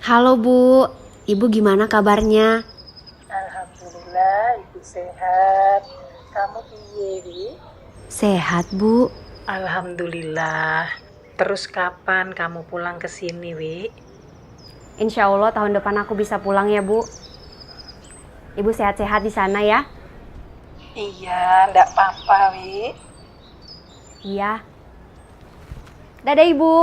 Halo Bu, Ibu gimana kabarnya? Alhamdulillah, ibu sehat. Kamu piye, Wi? Sehat Bu. Alhamdulillah. Terus kapan kamu pulang ke sini, Wi? Insya Allah tahun depan aku bisa pulang ya Bu. Ibu sehat-sehat di sana ya? Iya, ndak apa-apa, Wi. Iya. Dadah Ibu.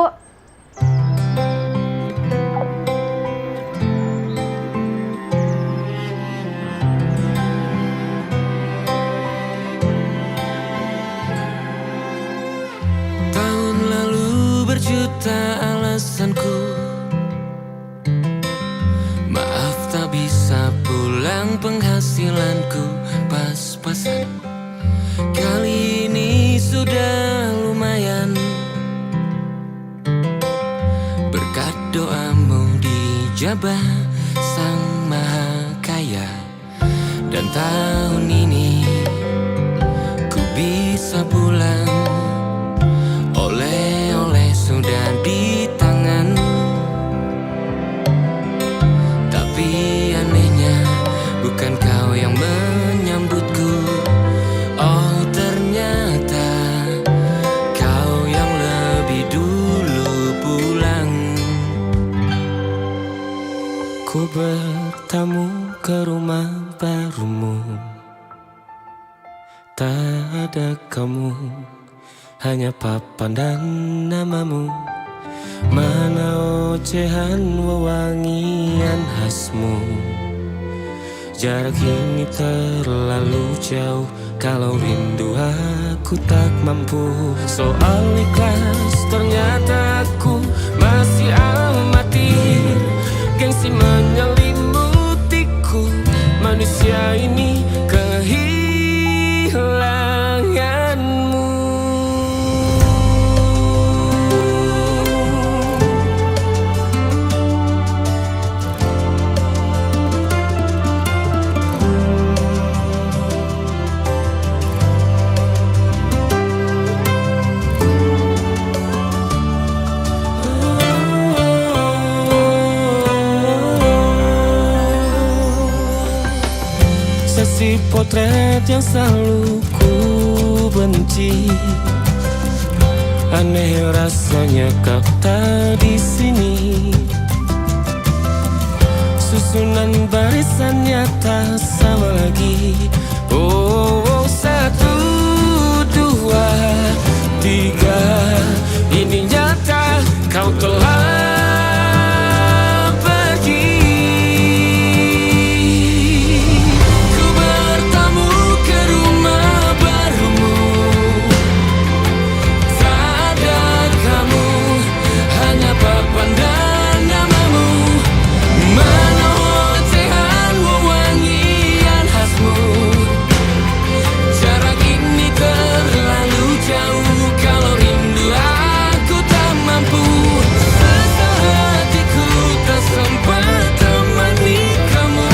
Tahun lalu berjuta alasanku, maaf tak bisa pulang, penghasilanku pas-pasan. Kali ini sudah lumayan, berkat doamu dijabah Sang Maha Kaya. Dan tahun ini ku bisa pulang, oleh-oleh sudah di tangan. Tapi anehnya bukan kau yang menyambutku. Oh ternyata kau yang lebih dulu pulang. Ku bertamu ke rumah barumu, tak ada kamu, hanya papan dan namamu. Mana ocehan wewangian khasmu. Jarak ini terlalu jauh, kalau rindu aku tak mampu. Soal ikhlas ternyata aku masih amatir. Gengsi menyelimutiku, manusia ini kehilanganmu. Sesi potret yang selalu ku benci, aneh rasanya kau tak di sini. Susunan barisannya tak sama lagi. Oh, satu, dua, tiga, ini nyata kau telah pergi. Ku bertamu ke rumah barumu, tak ada kamu, hanya papan dan namamu. Mana ocehan wewangian khasmu. Jarak ini terlalu jauh, kalau rindu aku tak mampu. Hatiku tak sempat temani kamu.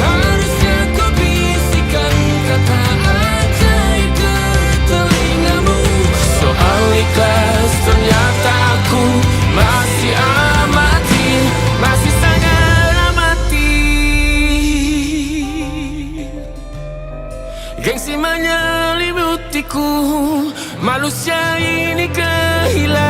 Harusnya kau bisikan kata ajaib ke telingamu. Soal ikhlas ternyata aku masih amatir, masih sangat amatir. Gengsi menyelimutiku, manusia ini kehilanganmu.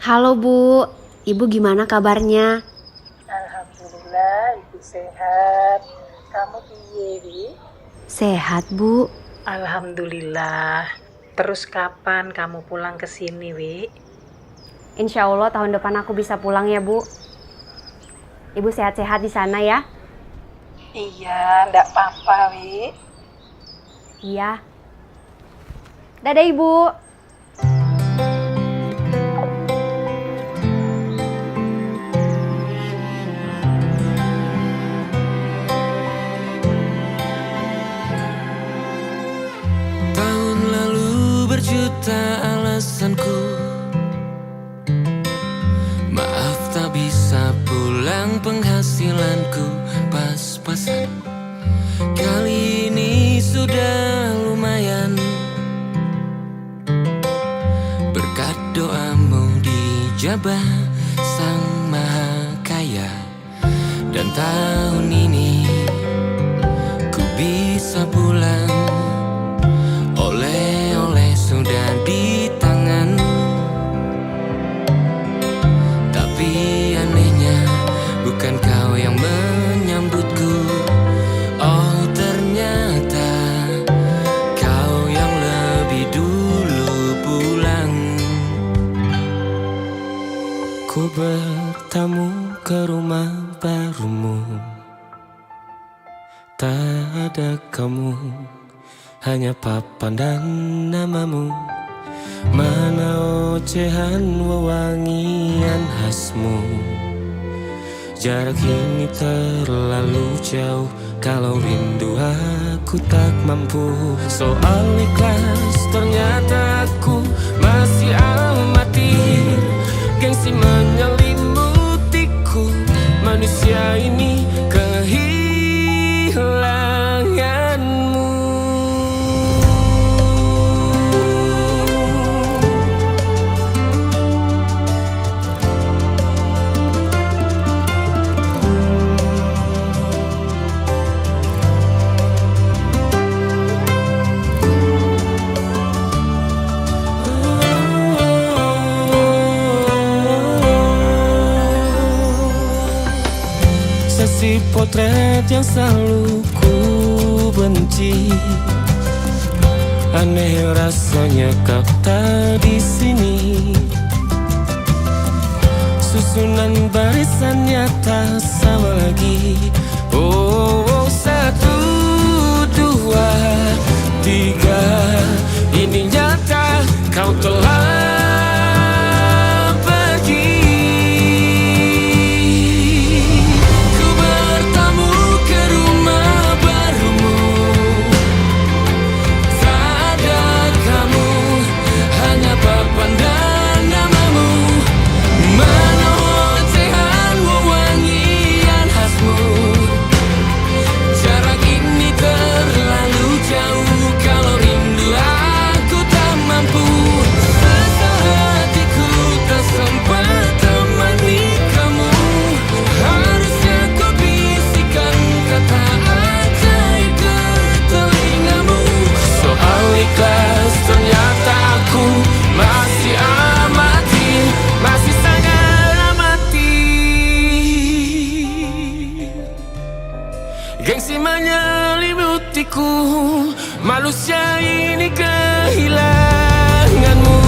Halo Bu, Ibu gimana kabarnya? Alhamdulillah, Ibu sehat. Kamu piye, Wi? Sehat Bu. Alhamdulillah. Terus kapan kamu pulang ke sini, Wi? Insya Allah tahun depan aku bisa pulang ya Bu. Ibu sehat-sehat di sana ya? Iya, ndak apa-apa, Wi. Iya. Dadah Ibu. Tahun lalu berjuta alasanku, maaf tak bisa pulang, penghasilanku pas-pasan. Kali ini sudah lumayan, berkat doamu dijabah Sang Maha Kaya. Dan tahun ini ku bisa pulang, oleh-oleh sudah di tangan. Tapi anehnya bukan kau yang menyambutku. Oh ternyata kau yang lebih dulu pulang. Ku bertamu ke rumah barumu, tak ada kamu, hanya papan dan namamu. Mana ocehan wewangian khasmu. Jarak ini terlalu jauh, kalau rindu aku tak mampu. Soal ikhlas ternyata aku masih amati. Gengsi menyelimutiku, manusia ini kehilanganmu. Sesi potret yang selalu ku benci, aneh rasanya kau tak di sini. Susunan barisannya tak sama lagi. Oh, 1, 2, 3, ini nyata kau telah gengsi menyelimutiku, manusia ini kehilanganmu.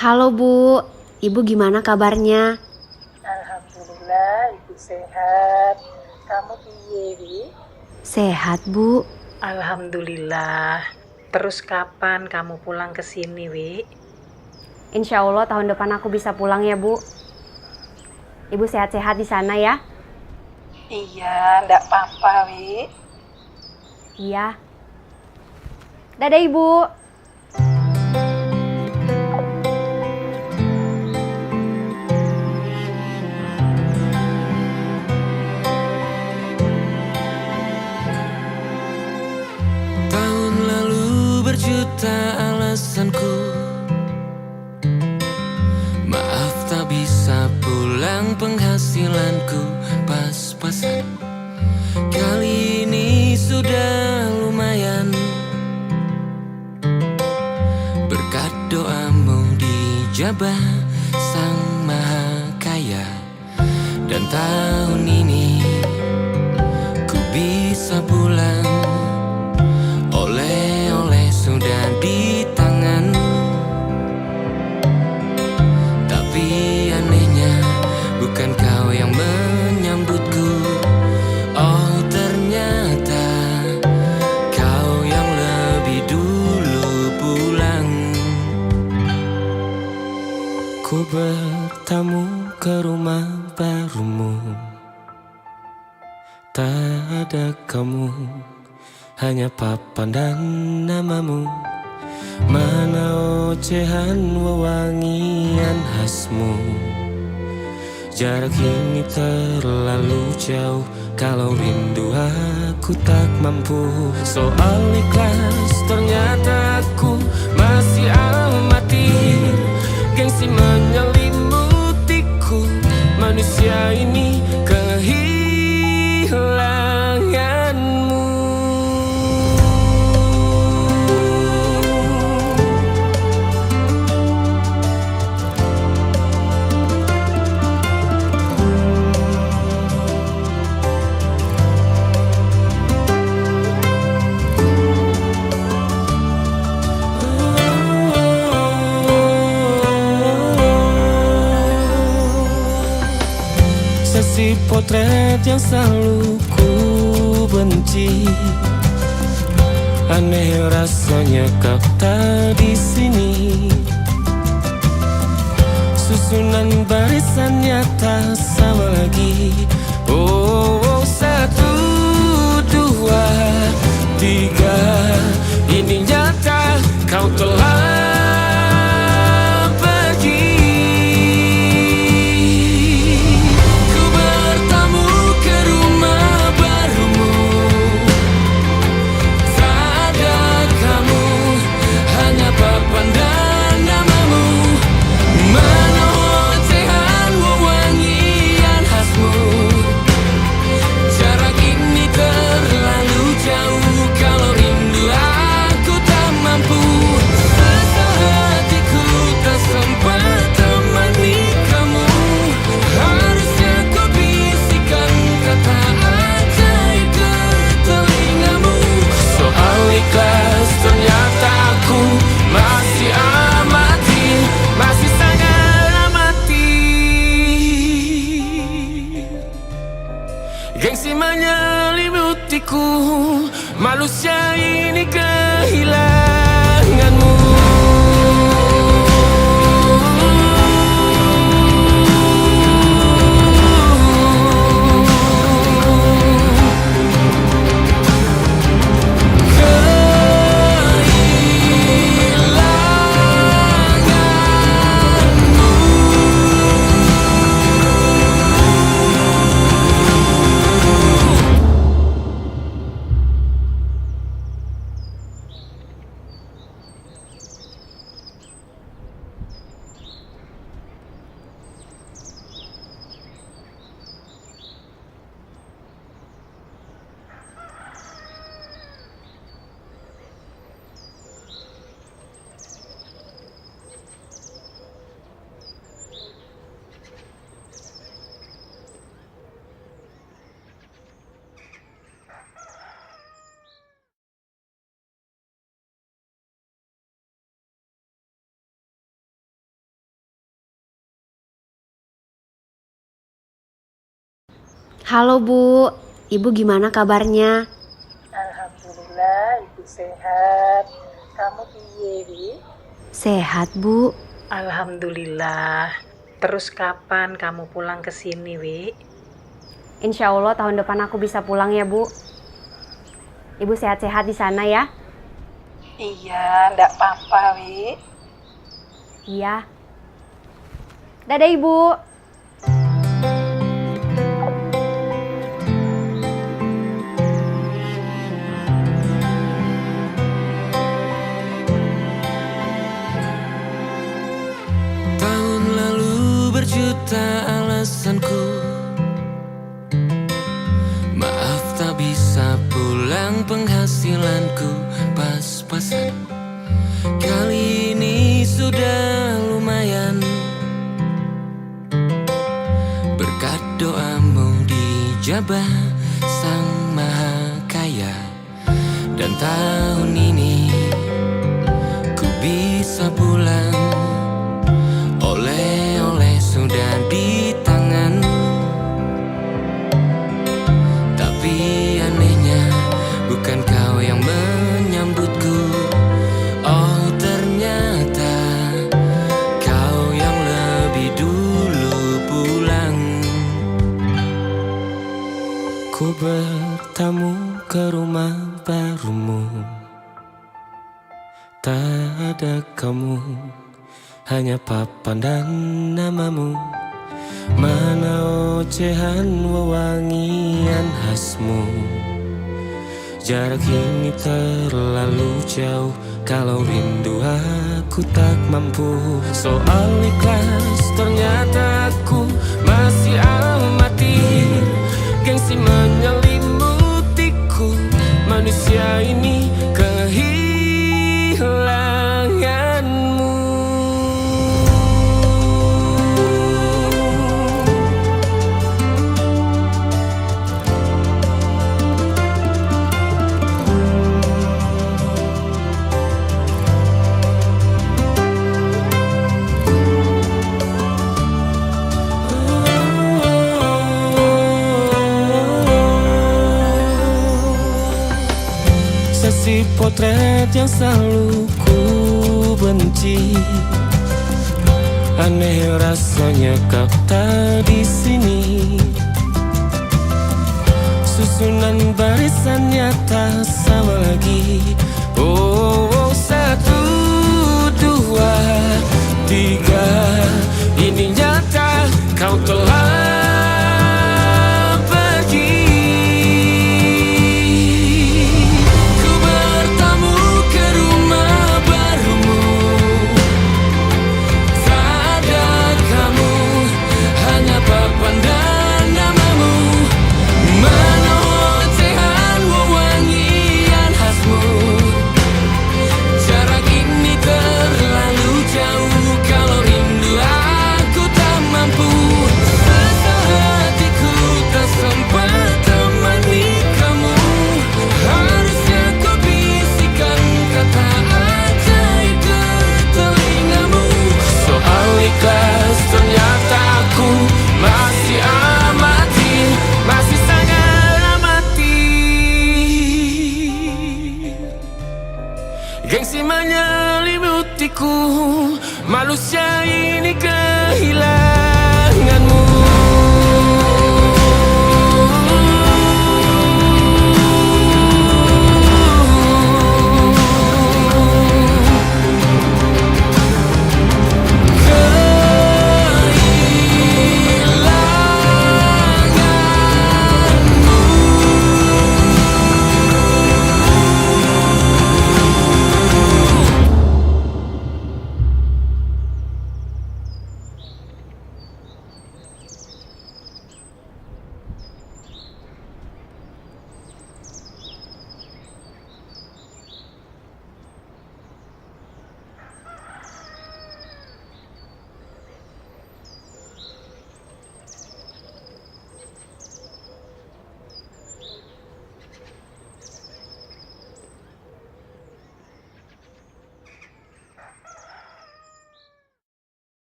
Halo Bu, Ibu gimana kabarnya? Alhamdulillah, Ibu sehat. Kamu piye, Wi? Sehat Bu. Alhamdulillah. Terus kapan kamu pulang ke sini, Wi? Insya Allah tahun depan aku bisa pulang ya Bu. Ibu sehat-sehat di sana ya? Iya, ndak apa-apa, Wi. Iya. Dadah Ibu. Tahun lalu berjuta alasanku, maaf tak bisa pulang, penghasilanku pas-pasan. Kali ini sudah lumayan, berkat doamu dijabah Sang Maha Kaya. Dan tahun ini ku bisa pulang, oleh-oleh sudah di tangan. Tapi anehnya bukan kau yang menyambutku. Oh ternyata kau yang lebih dulu pulang. Ku bertamu ke rumah barumu, tak ada kamu, hanya papan dan namamu. Mana ocehan wewangian khasmu. Jarak ini terlalu jauh, kalau rindu aku tak mampu. Soal ikhlas ternyata aku masih amati. Gengsi menyelimutiku, manusia ini kehilanganmu. Sesi potret yang selalu ku benci, aneh rasanya kau tak di sini. Susunan barisannya tak sama lagi. Oh, 1, 2, 3, ini nyata kau telah pergi. Ku bertamu ke rumah barumu, tak ada kamu, hanya papan dan namamu. Mana ocehan wewangian khasmu. Jarak ini terlalu jauh, kalau rindu aku tak mampu. Rasa hatiku tak sempat temani kamu. Harusnya ku bisikan kata ajaib ke telingamu. Soal ikhlas ternyata aku masih amati, masih sangat amati. Gengsi menyelimutiku, manusia ini kehilanganmu. Halo Bu, Ibu gimana kabarnya? Alhamdulillah, ibu sehat. Kamu piye, Wi? Sehat Bu. Alhamdulillah. Terus kapan kamu pulang ke sini, Wi? Insya Allah tahun depan aku bisa pulang ya Bu. Ibu sehat-sehat di sana ya? Iya, ndak apa-apa, Wi. Iya. Dadah Ibu. Tahun lalu berjuta alasanku, maaf tak bisa pulang, penghasilanku pas-pasan. Kali ini sudah lumayan, berkat doamu dijabah Sang Maha Kaya. Dan tahun ini ku bisa pulang, oleh-oleh sudah di tangan. Tapi anehnya bukan kau yang menyambutku. Oh ternyata kau yang lebih dulu pulang. Ku bertamu ke rumah barumu, tak ada kamu, hanya papan dan namamu. Mana ocehan wewangian khasmu. Jarak ini terlalu jauh, kalau rindu aku tak mampu. Soal ikhlas ternyata aku masih amati. Gengsi menyelimutiku, manusia ini kehilanganmu. Sesi potret yang selalu ku benci, aneh rasanya kau tak di sini. Susunan barisannya tak sama lagi. Oh, 1, 2, 3, ini nyata kau telah pergi. Ku bertamu ke rumah barumu, tak ada kamu, hanya papan dan namamu. Mana ocehan wewangian khasmu. Jarak ini terlalu jauh, kalau rindu aku tak mampu. Rasa hatiku tak sempat temani kamu. Harusnya kau bisikan kata ajaib ke telingamu. Soal ikhlas ternyata aku masih amati, masih sangat amati. Gengsi menyelimutiku, manusia ini kehilanganmu.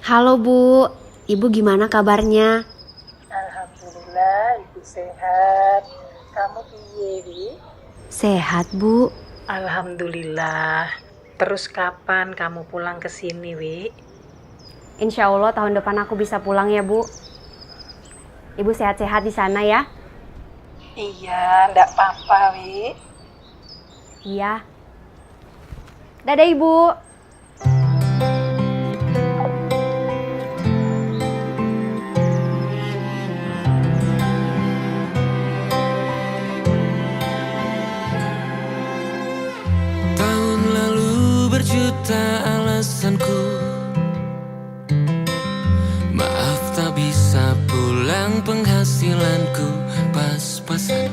Halo Bu, Ibu gimana kabarnya? Alhamdulillah, ibu sehat. Kamu piye, Wi? Sehat Bu. Alhamdulillah. Terus kapan kamu pulang ke sini, Wi? Insya Allah tahun depan aku bisa pulang ya Bu. Ibu sehat-sehat di sana ya? Iya, ndak apa-apa, Wi. Iya. Dadah Ibu. Tahun lalu berjuta alasanku, maaf tak bisa pulang, penghasilanku pas-pasan.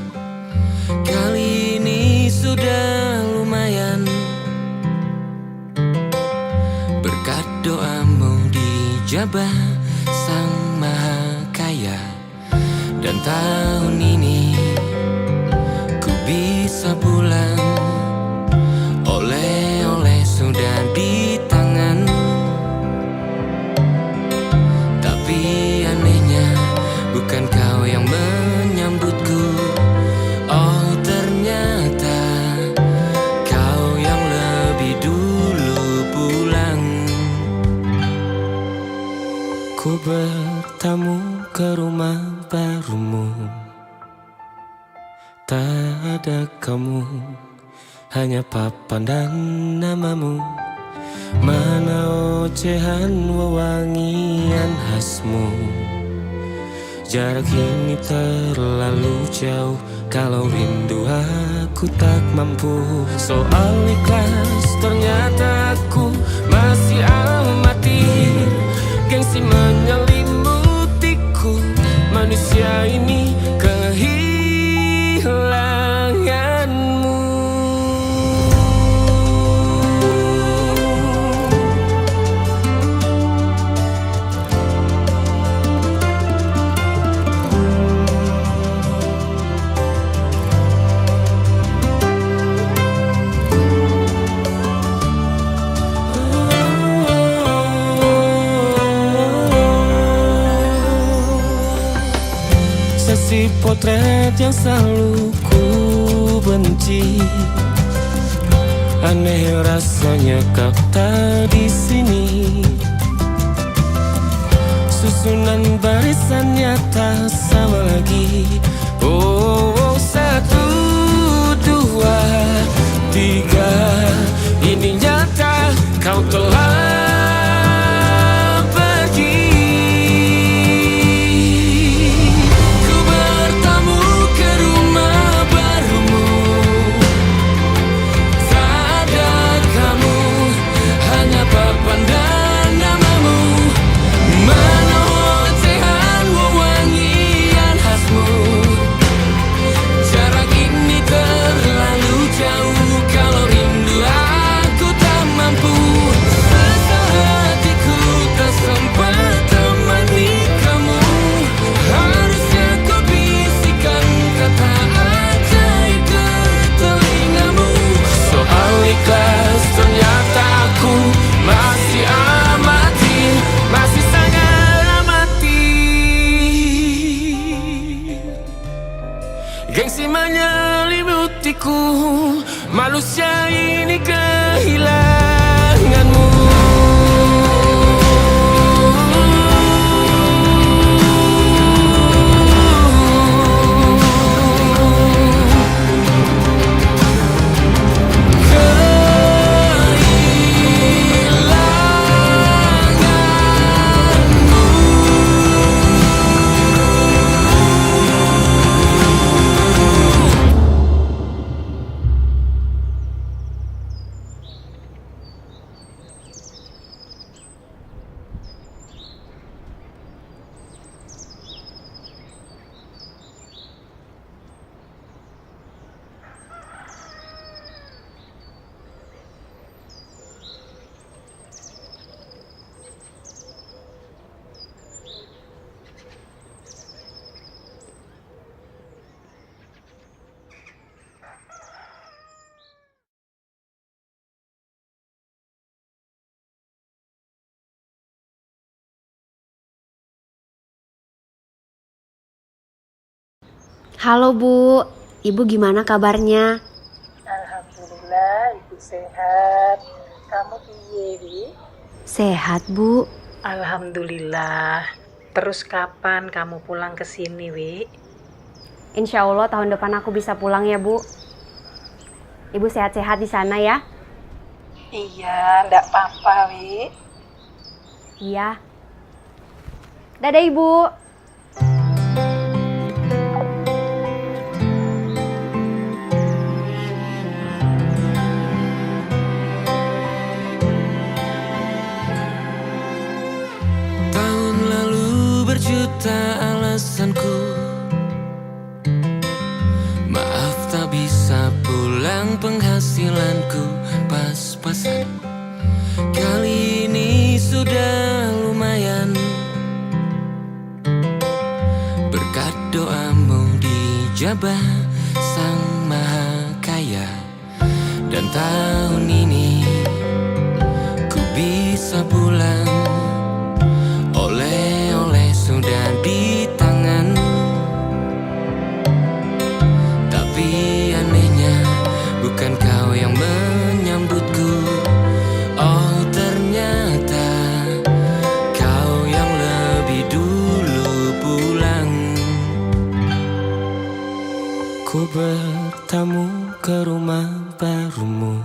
Kali ini sudah lumayan, berkat doamu dijabah Sang Maha Kaya. Dan tahun ini ku bisa pulang, oleh-oleh sudah di tangan. Tapi anehnya bukan kau yang menyambutku. Oh ternyata kau yang lebih dulu pulang. Ku bertamu ke rumah barumu, tak ada kamu, hanya papan dan namamu. Mana ocehan wewangian khasmu. Jarak ini terlalu jauh, kalau rindu aku tak mampu. Soal ikhlas ternyata aku masih amati. Gengsi menyelimutiku, manusia ini kehilanganmu. Sesi potret yang selalu ku benci, aneh rasanya kau tak di sini. Susunan barisannya tak sama lagi. Oh, 1, 2, 3, ini nyata kau telah pergi. Ku bertamu ke rumah barumu, tak ada kamu, hanya papan dan namamu. Mana ocehan wewangian khasmu. Jarak ini terlalu jauh, kalau rindu aku tak mampu. Rasa hatiku tak sempat temani kamu. Harusnya kau bisikan kata ajaib ke telingamu. Soal ikhlas ternyata aku masih amati, masih sangat amati. Gengsi menyelimutiku, manusia ini kehilanganmu. Halo Bu, Ibu gimana kabarnya? Alhamdulillah, ibu sehat. Kamu piye, Wi? Sehat Bu. Alhamdulillah. Terus kapan kamu pulang ke sini, Wi? Insya Allah tahun depan aku bisa pulang ya Bu. Ibu sehat-sehat di sana ya? Iya, ndak apa-apa, Wi. Iya. Dadah Ibu. Tahun lalu berjuta alasanku, maaf tak bisa pulang, penghasilanku pas-pasan. Kali ini sudah lumayan, berkat doamu dijabah Sang Maha Kaya. Dan tahun ini ku bisa pulang, oleh-oleh sudah di tangan. Tapi anehnya bukan kau yang menyambutku. Oh ternyata kau yang lebih dulu pulang. Ku bertamu ke rumah barumu,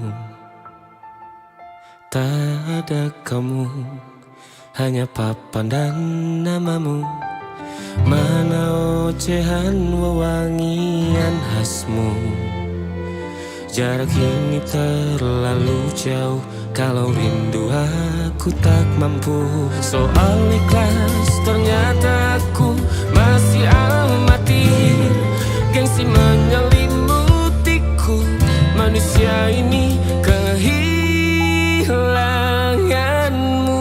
tak ada kamu, hanya papan dan namamu. Mana ocehan wewangian khasmu. Jarak ini terlalu jauh, kalau rindu aku tak mampu. Soal ikhlas ternyata aku masih amati. Gengsi menyelimutiku, manusia ini kehilanganmu.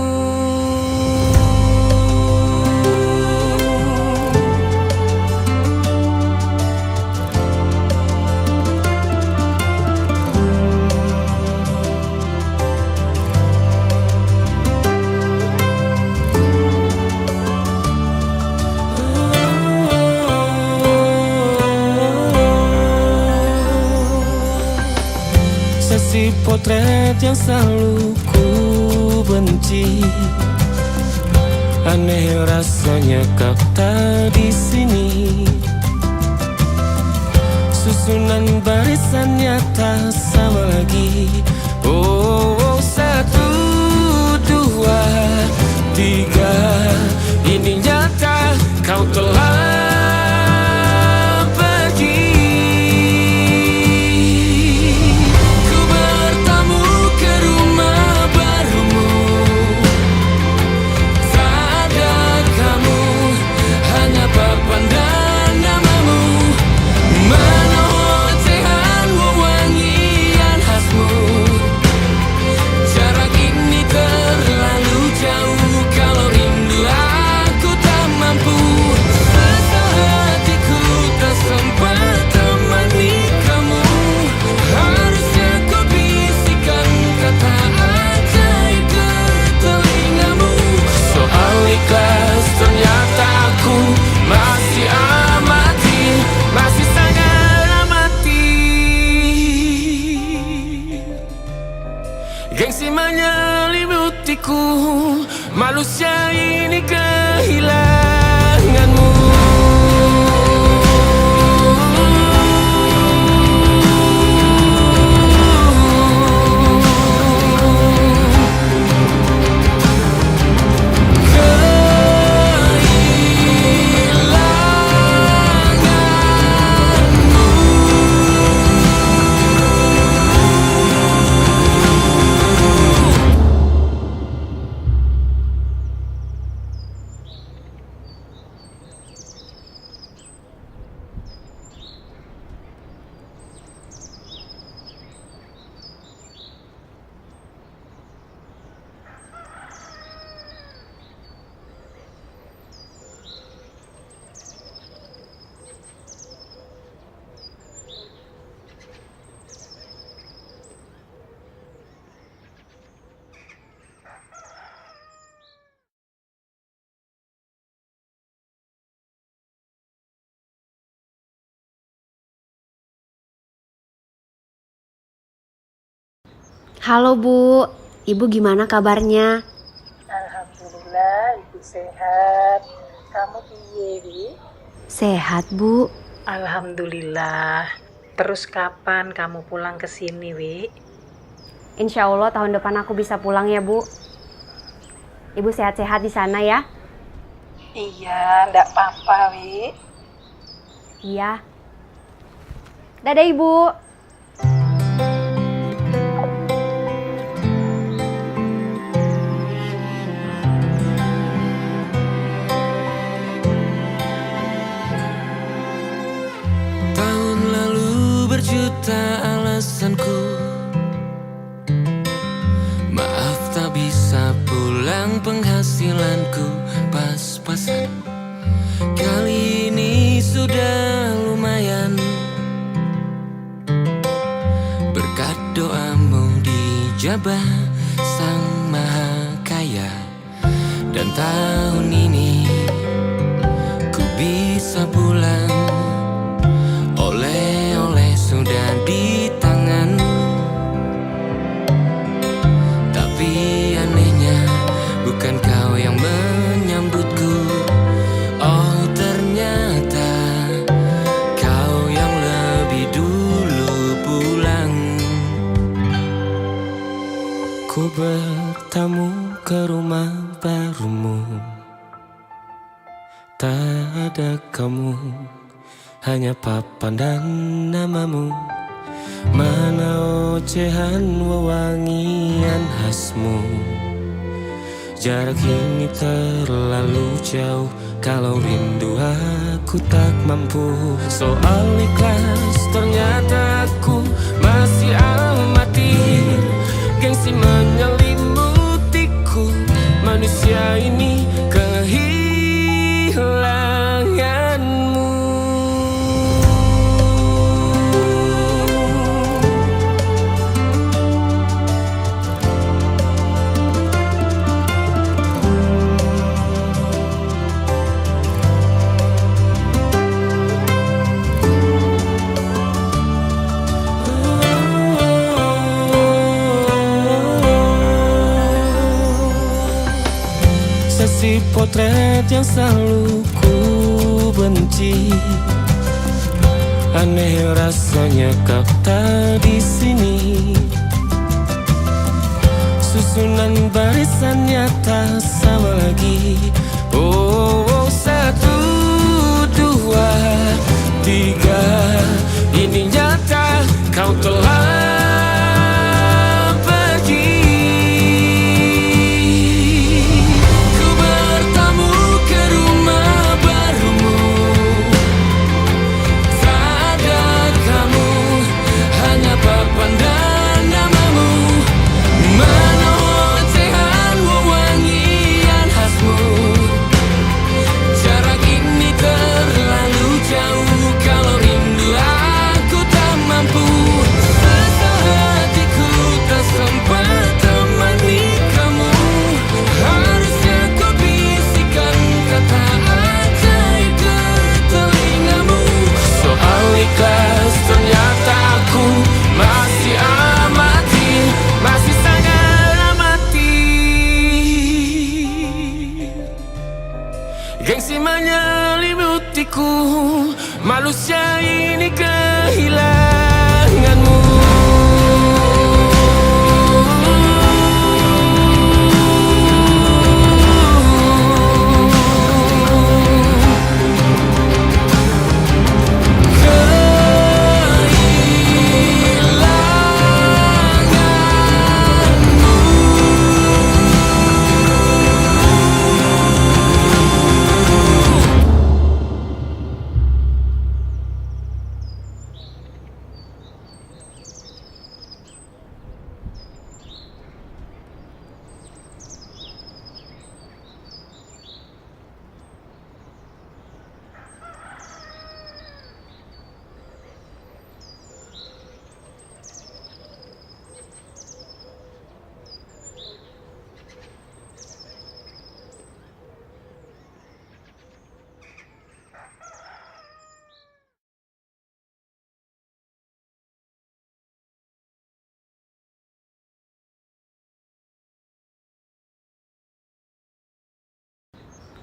Sesi potret yang selalu ku benci, aneh rasanya kau tak di sini. Susunan barisannya tak sama lagi. Oh, 1, 2, 3, ini nyata kau telah gengsi menyelimutiku, manusia ini kehilanganmu. Halo Bu, Ibu gimana kabarnya? Alhamdulillah, ibu sehat. Kamu piye, Wi? Sehat Bu. Alhamdulillah. Terus kapan kamu pulang ke sini, Wi? Insya Allah tahun depan aku bisa pulang ya Bu. Ibu sehat-sehat di sana ya? Iya, ndak apa-apa, Wi. Iya. Dadah Ibu. Tahun lalu berjuta alasanku, maaf tak bisa pulang, penghasilanku pas-pasan. Kali ini sudah lumayan, berkat doamu dijabah Sang Maha Kaya. Dan tahun ini ku bisa pulang, oleh-oleh sudah di tangan. Tapi anehnya bukan kau yang menyambutku. Oh ternyata kau yang lebih dulu pulang. Ku bertamu ke rumah barumu, tak ada kamu, hanya papan dan namamu. Mana ocehan wewangian khasmu. Jarak ini terlalu jauh, kalau rindu aku tak mampu. Soal ikhlas ternyata aku masih amati. Gengsi menyelimutiku, manusia ini kehilanganmu. Sesi potret yang selalu ku benci, aneh rasanya kau tak di sini. Susunan barisannya tak sama lagi. Oh, 1, 2, 3, ini nyata kau telah pergi. Ku bertamu ke rumah barumu, tak ada kamu, hanya papan dan namamu. Mana ocehan wewangian khasmu. Jarak ini terlalu jauh, kalau rindu aku tak mampu. Rasa hatiku tak sempat temani kamu. Harusnya kau bisikan kata ajaib ke telingamu. Soal ikhlas ternyata aku masih amati, masih sangat amati. Gengsi menyelimutiku, manusia ini kehilanganmu.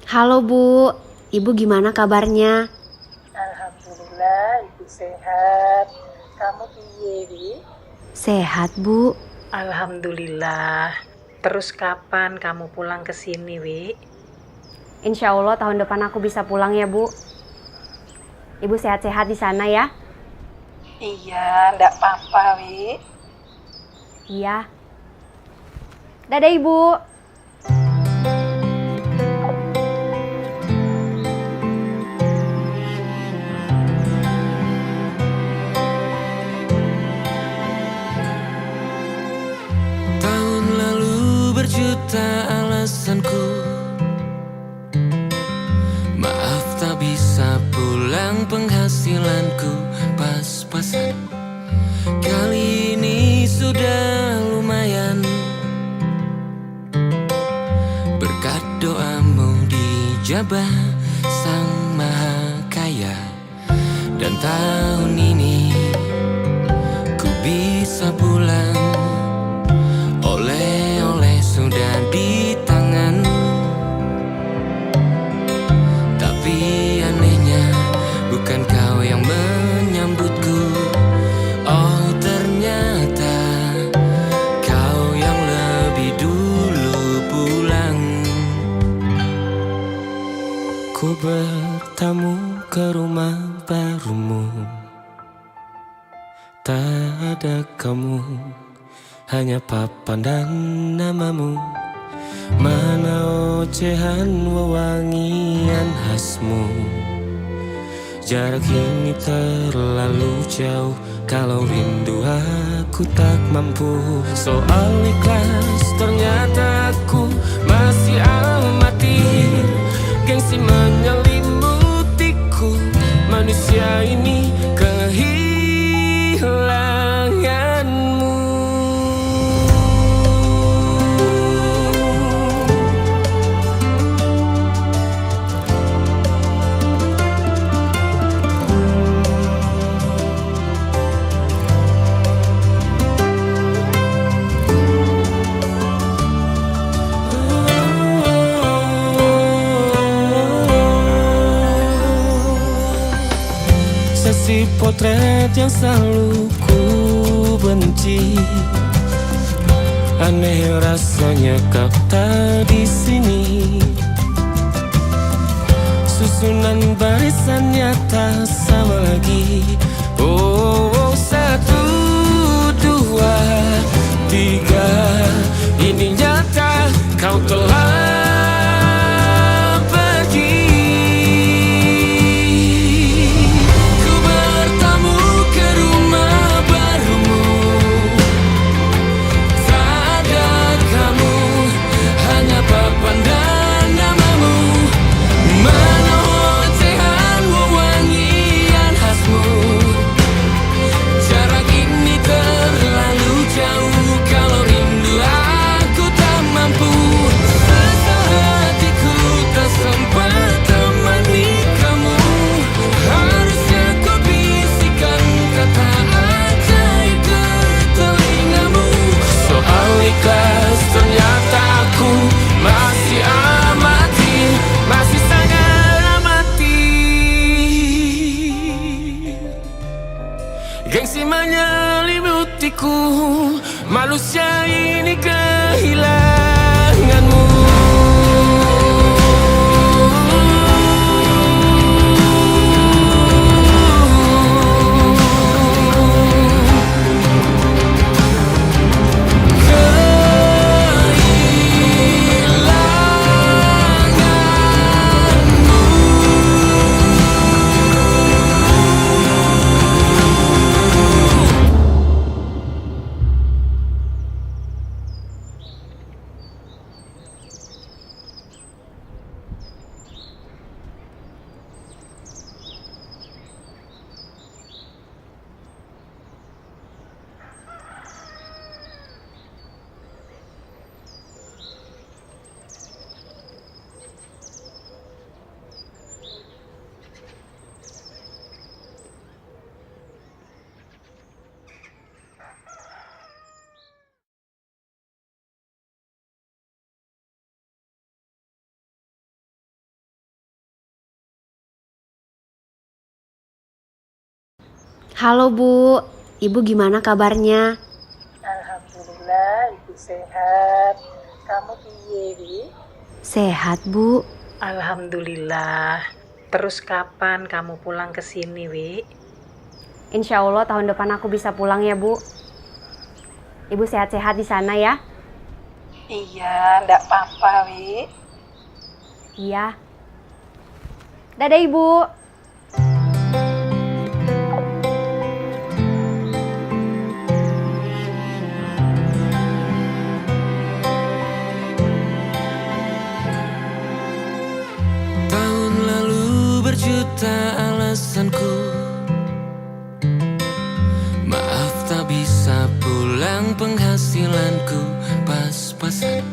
Halo Bu, Ibu gimana kabarnya? Alhamdulillah, ibu sehat. Kamu piye, Wi? Sehat Bu. Alhamdulillah. Terus kapan kamu pulang ke sini, Wi? Insya Allah tahun depan aku bisa pulang ya Bu. Ibu sehat-sehat di sana ya? Iya, ndak apa-apa, Wi. Iya. Dadah Ibu. Tahun lalu berjuta alasanku, maaf tak bisa pulang, penghasilanku pas-pasan. Kali ini sudah lumayan, berkat doamu dijabah Sang Maha Kaya. Dan tahun ini ku bisa pulang, oleh-oleh sudah di tangan. Tapi anehnya bukan kau yang menyambutku. Oh ternyata kau yang lebih dulu pulang. Ku bertamu ke rumah barumu, tak ada kamu, hanya papan dan namamu. Mana ocehan wewangian khasmu. Jarak ini terlalu jauh, kalau rindu aku tak mampu. Soal ikhlas ternyata aku masih amati. Gengsi menyelimutiku, manusia ini kehilanganmu. Sesi potret yang selalu ku benci, aneh rasanya kau tak di sini. Susunan barisannya tak sama lagi. Oh, 1, 2, 3, ini nyata kau telah pergi. Ku bertamu ke rumah barumu, tak ada kamu, hanya papan dan namamu. Mana ocehan wewangian khasmu. Jarak ini terlalu jauh, kalau rindu aku tak mampu. Rasa hatiku tak sempat temani kamu. Harusnya kau bisikan kata ajaib ke telingamu. Soal ikhlas ternyata aku masih amati, masih sangat amati. Gengsi menyelimutiku, manusia ini kehilanganmu. Halo Bu, Ibu gimana kabarnya? Alhamdulillah, Ibu sehat. Kamu piye, Wi? Sehat Bu. Alhamdulillah. Terus kapan kamu pulang ke sini, Wi? Insya Allah tahun depan aku bisa pulang ya Bu. Ibu sehat-sehat di sana ya? Iya, ndak apa-apa, Wi. Iya. Dadah Ibu. Tahun lalu berjuta alasanku, maaf tak bisa pulang, penghasilanku pas-pasan.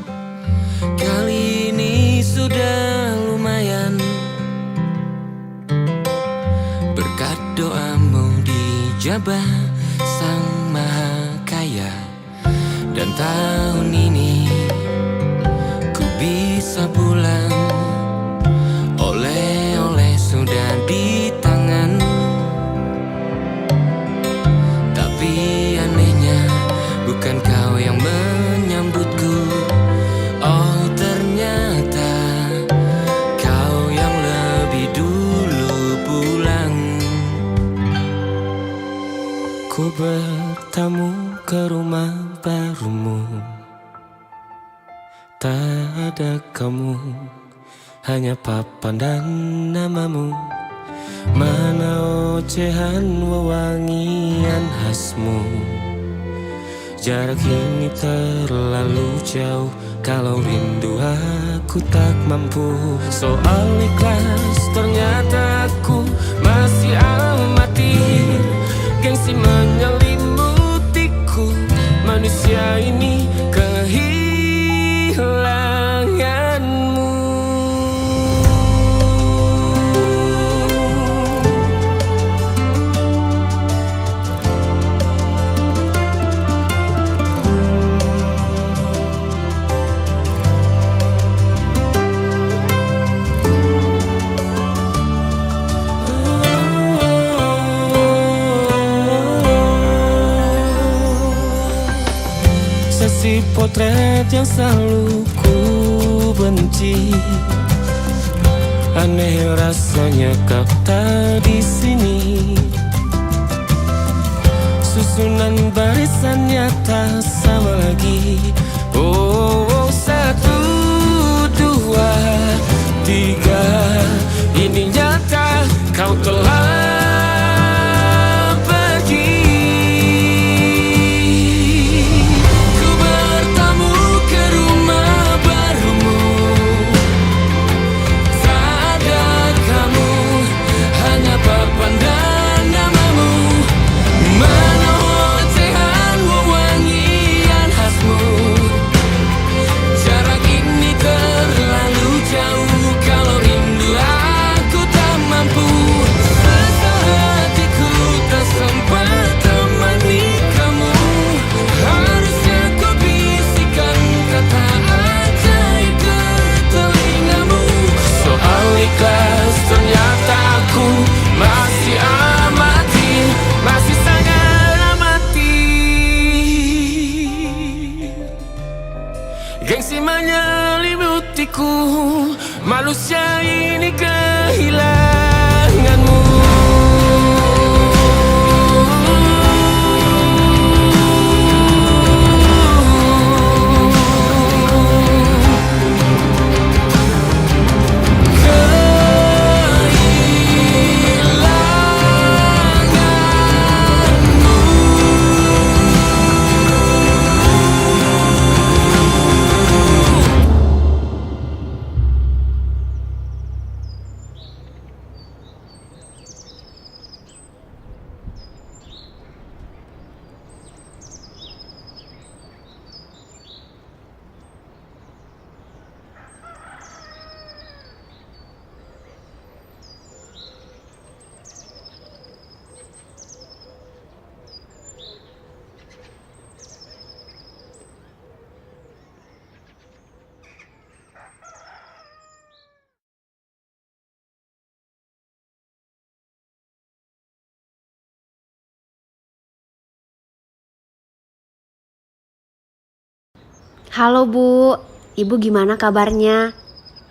Kali ini sudah lumayan, berkat doamu dijabah Sang Maha Kaya. Dan tahun ini ku bisa pulang, oleh-oleh sudah di tangan. Tapi anehnya bukan kau yang menyambutku. Oh ternyata kau yang lebih dulu pulang. Ku bertamu ke rumah barumu, tak ada kamu, hanya papan dan namamu. Mana ocehan wewangian khasmu. Jarak ini terlalu jauh, kalau rindu aku tak mampu. Soal ikhlas ternyata aku masih amati. Gengsi menyelimutiku, manusia ini kehilanganmu. Sesi potret yang selalu ku benci, aneh rasanya kau tak di sini. Susunan barisannya tak sama lagi. Oh, 1, 2, 3, ini nyata kau telah pergi. Ku bertamu ke rumah barumu, tak ada kamu, hanya papan dan namamu. Mana ocehan wewangian khasmu. Jarak ini terlalu jauh, kalau rindu aku tak mampu. Rasa hatiku tak sempat temani kamu. Harusnya ku bisikan kata ajaib ke telingamu. Soal ikhlas ternyata aku masih amati, masih sangat amati. Gengsi menyelimutiku, manusia ini kehilanganmu. Halo Bu, Ibu gimana kabarnya?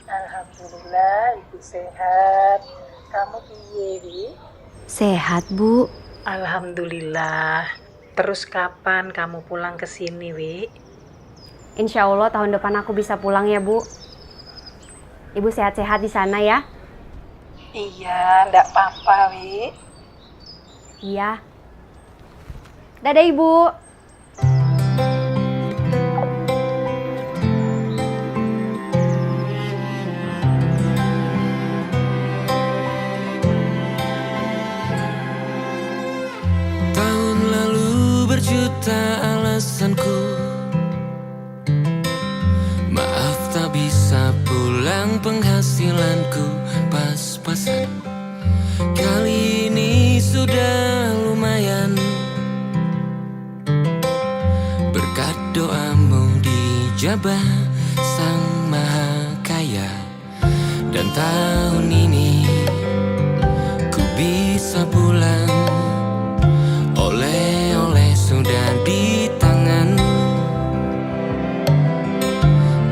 Alhamdulillah, ibu sehat. Kamu piye, Wi? Sehat Bu. Alhamdulillah. Terus kapan kamu pulang ke sini, Wi? Insya Allah tahun depan aku bisa pulang ya Bu. Ibu sehat-sehat di sana ya? Iya, ndak apa-apa, Wi. Iya. Dadah Ibu. Tahun lalu berjuta alasanku, maaf tak bisa pulang, penghasilanku pas-pasan. Kali ini sudah lumayan, berkat doamu dijabah Sang Maha Kaya. Dan tahun ini ku bisa pulang, oleh-oleh sudah di tangan.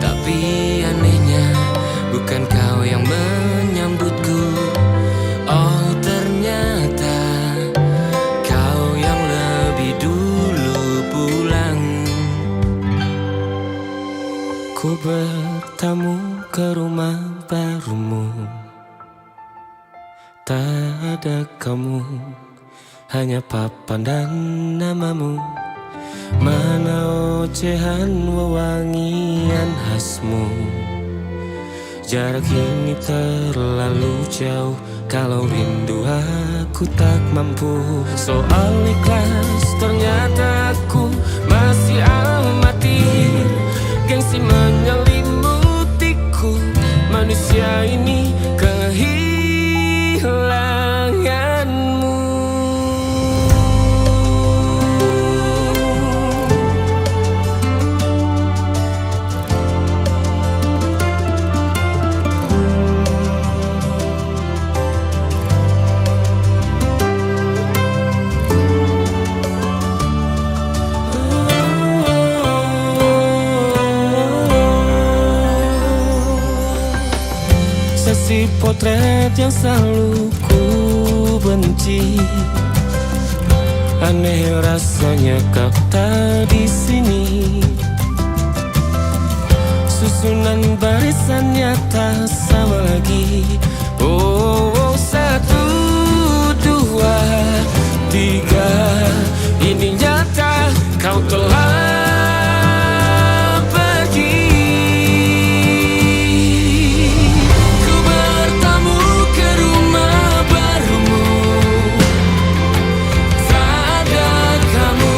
Tapi anehnya bukan kau yang menyambutku. Oh ternyata kau yang lebih dulu pulang. Ku bertamu ke rumah barumu, tak ada kamu, hanya papan dan namamu. Mana ocehan wewangian khasmu. Jarak ini terlalu jauh, kalau rindu aku tak mampu. Soal ikhlas ternyata aku masih amati. Gengsi menyelimutiku, manusia ini kehilanganmu. Sesi potret yang selalu ku benci, aneh rasanya kau tak di sini. Susunan barisannya tak sama lagi. Oh, 1, 2, 3, ini nyata kau telah pergi. Ku bertamu ke rumah barumu, tak ada kamu,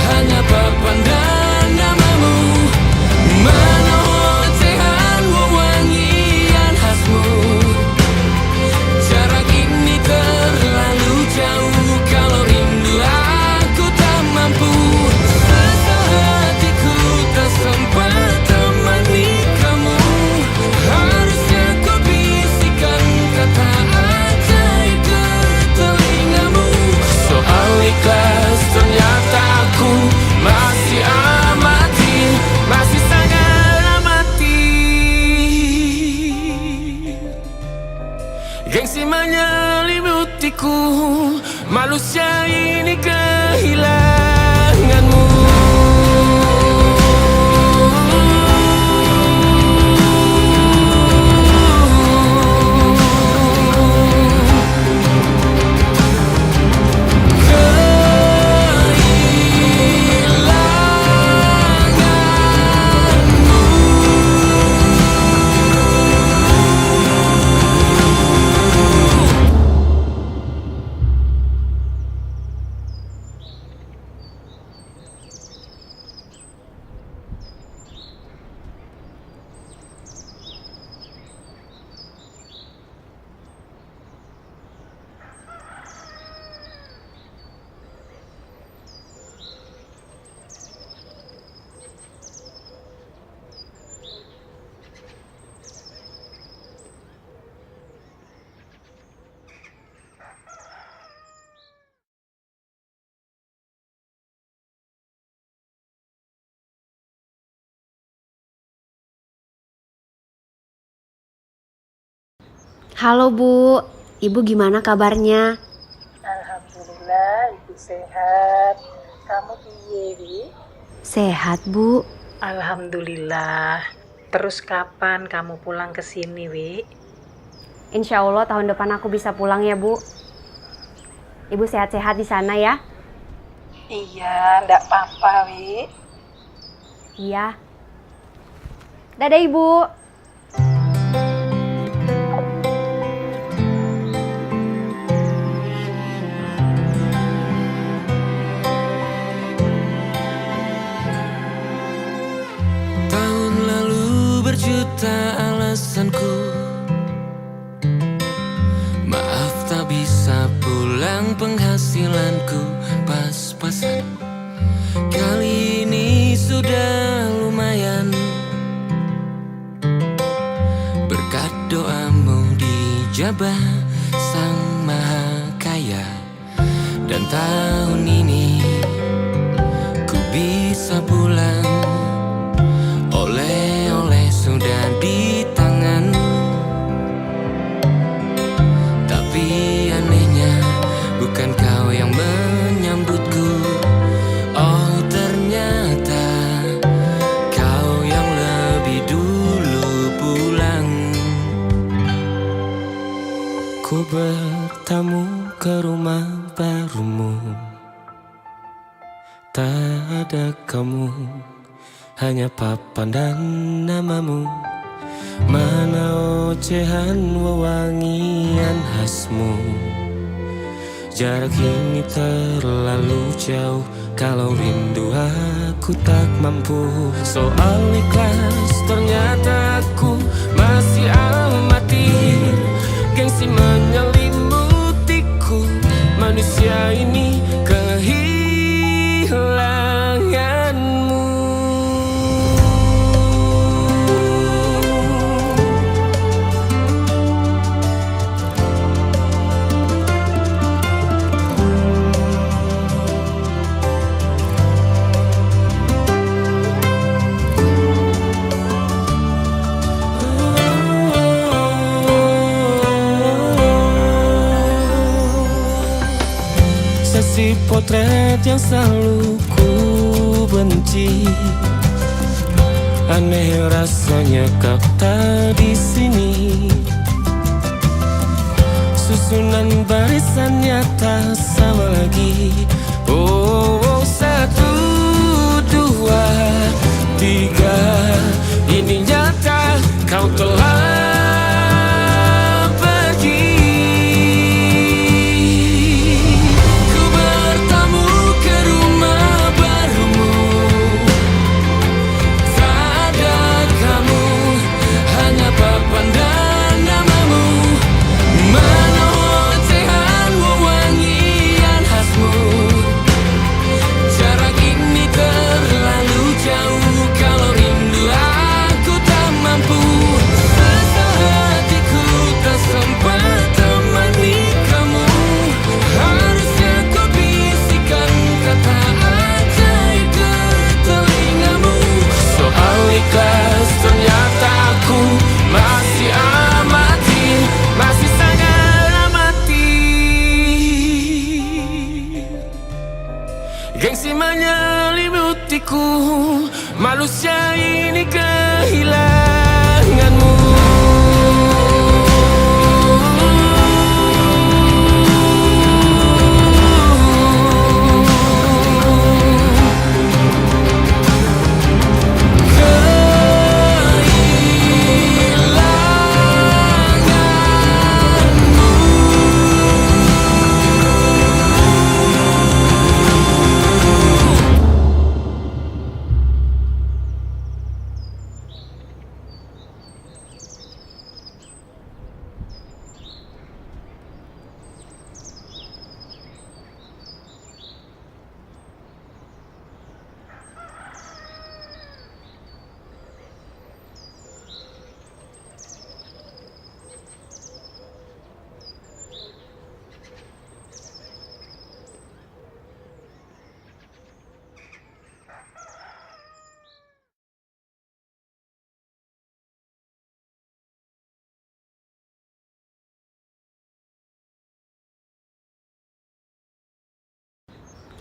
hanya papan dan namamu. Mana ocehan wewangian Halo Bu, Ibu gimana kabarnya? Alhamdulillah, ibu sehat. Kamu piye, Wi? Sehat Bu. Alhamdulillah. Terus kapan kamu pulang ke sini, Wi? Insya Allah tahun depan aku bisa pulang ya Bu. Ibu sehat-sehat di sana ya? Iya, ndak apa-apa, Wi. Iya. Dadah Ibu. Tahun lalu berjuta alasanku, maaf tak bisa pulang, penghasilanku pas-pasan. Kali ini sudah lumayan, berkat doamu dijabah Sang Maha Kaya. Dan tahun ini ku bisa pulang, oleh-oleh sudah di tangan. Tapi anehnya bukan kau yang menyambutku. Oh ternyata kau yang lebih dulu pulang. Ku bertamu ke rumah barumu, tak ada kamu, hanya papan dan namamu. Mana ocehan wewangian khasmu. Jarak ini terlalu jauh, kalau rindu aku tak mampu. Soal ikhlas ternyata aku masih amati. Gengsi menyelimutiku, manusia ini kehilanganmu. Sesi potret yang selalu ku benci, aneh rasanya kau tak di sini. Susunan barisannya tak sama lagi. Oh, 1, 2, 3, ini nyata kau telah pergi. Ku bertamu ke rumah barumu, tak ada kamu, hanya papan dan namamu. Mana ocehan wewangian khasmu. Jarak ini terlalu jauh, kalau rindu aku tak mampu. Rasa hatiku tak sempat temani kamu. Harusnya kau bisikan kata ajaib ke telingamu. Soal ikhlas ternyata aku masih amati, masih sangat amati. Gengsi menyelimutiku, manusia ini kehilanganmu.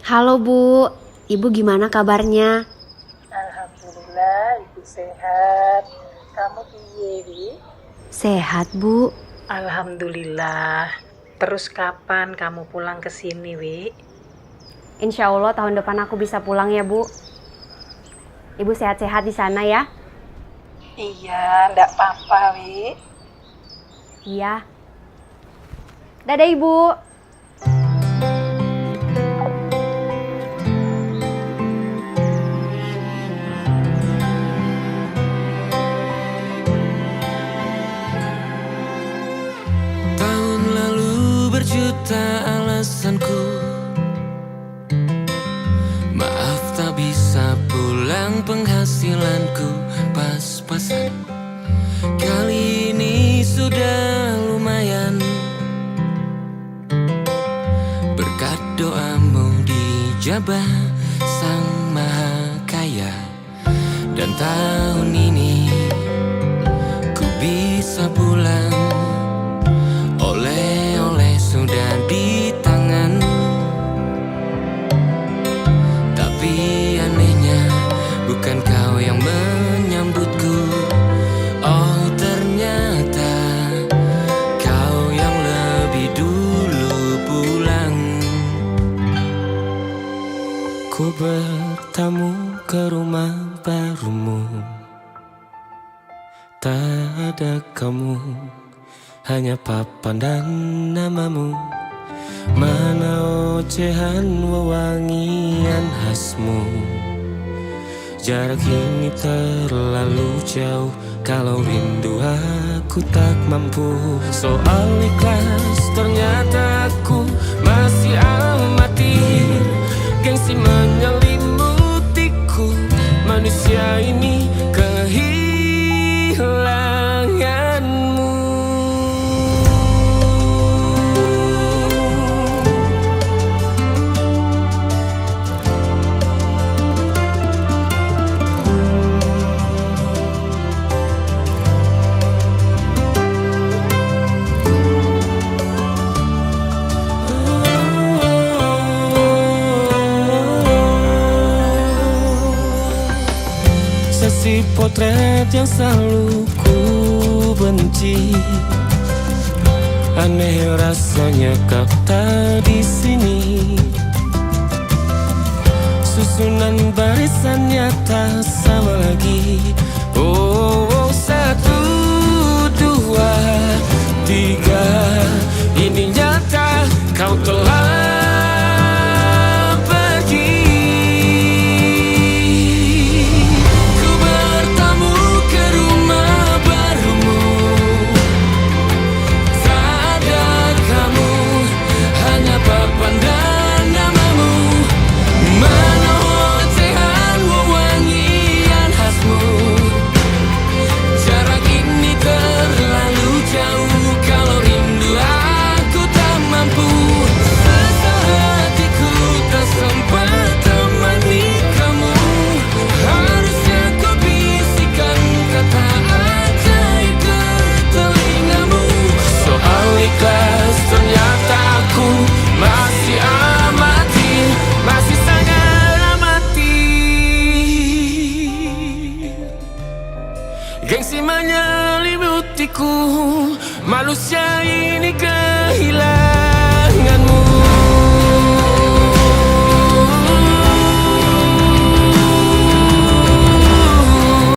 Halo Bu, Ibu gimana kabarnya? Alhamdulillah, ibu sehat. Kamu piye, Wi? Sehat Bu. Alhamdulillah. Terus kapan kamu pulang ke sini, Wi? Insya Allah tahun depan aku bisa pulang ya Bu. Ibu sehat-sehat di sana ya? Iya, ndak apa-apa, Wi. Iya. Dadah Ibu. Tahun lalu berjuta alasanku, maaf tak bisa pulang, penghasilanku pas-pasan. Kali ini sudah lumayan, berkat doamu dijabah Sang Maha Kaya. Dan tahun ini ku bisa pulang, oleh-oleh sudah di tangan. Tapi anehnya bukan kau yang menyambutku. Oh ternyata kau yang lebih dulu pulang. Ku bertamu ke rumah barumu, tak ada kamu, hanya papan dan namamu. Mana ocehan wewangian khasmu. Jarak ini terlalu jauh, kalau rindu aku tak mampu. Soal ikhlas ternyata aku masih amati. Gengsi menyelimutiku, manusia ini kehilanganmu. Sesi potret yang selalu ku benci, aneh rasanya kau tak di sini. Susunan barisannya tak sama lagi. Oh, 1, 2, 3, ini nyata kau telah pergi. Ku bertamu ke rumah barumu, tak ada kamu, hanya papan dan namamu. Mana ocehan wewangian khasmu. Jarak ini terlalu jauh, kalau rindu aku tak mampu. Rasa hatiku tak sempat temani kamu. Harusnya kau bisikan kata ajaib ke telingamu. Soal ikhlas ternyata aku masih amati, masih sangat amati. Gengsi menyelimutiku, manusia ini kehilangan.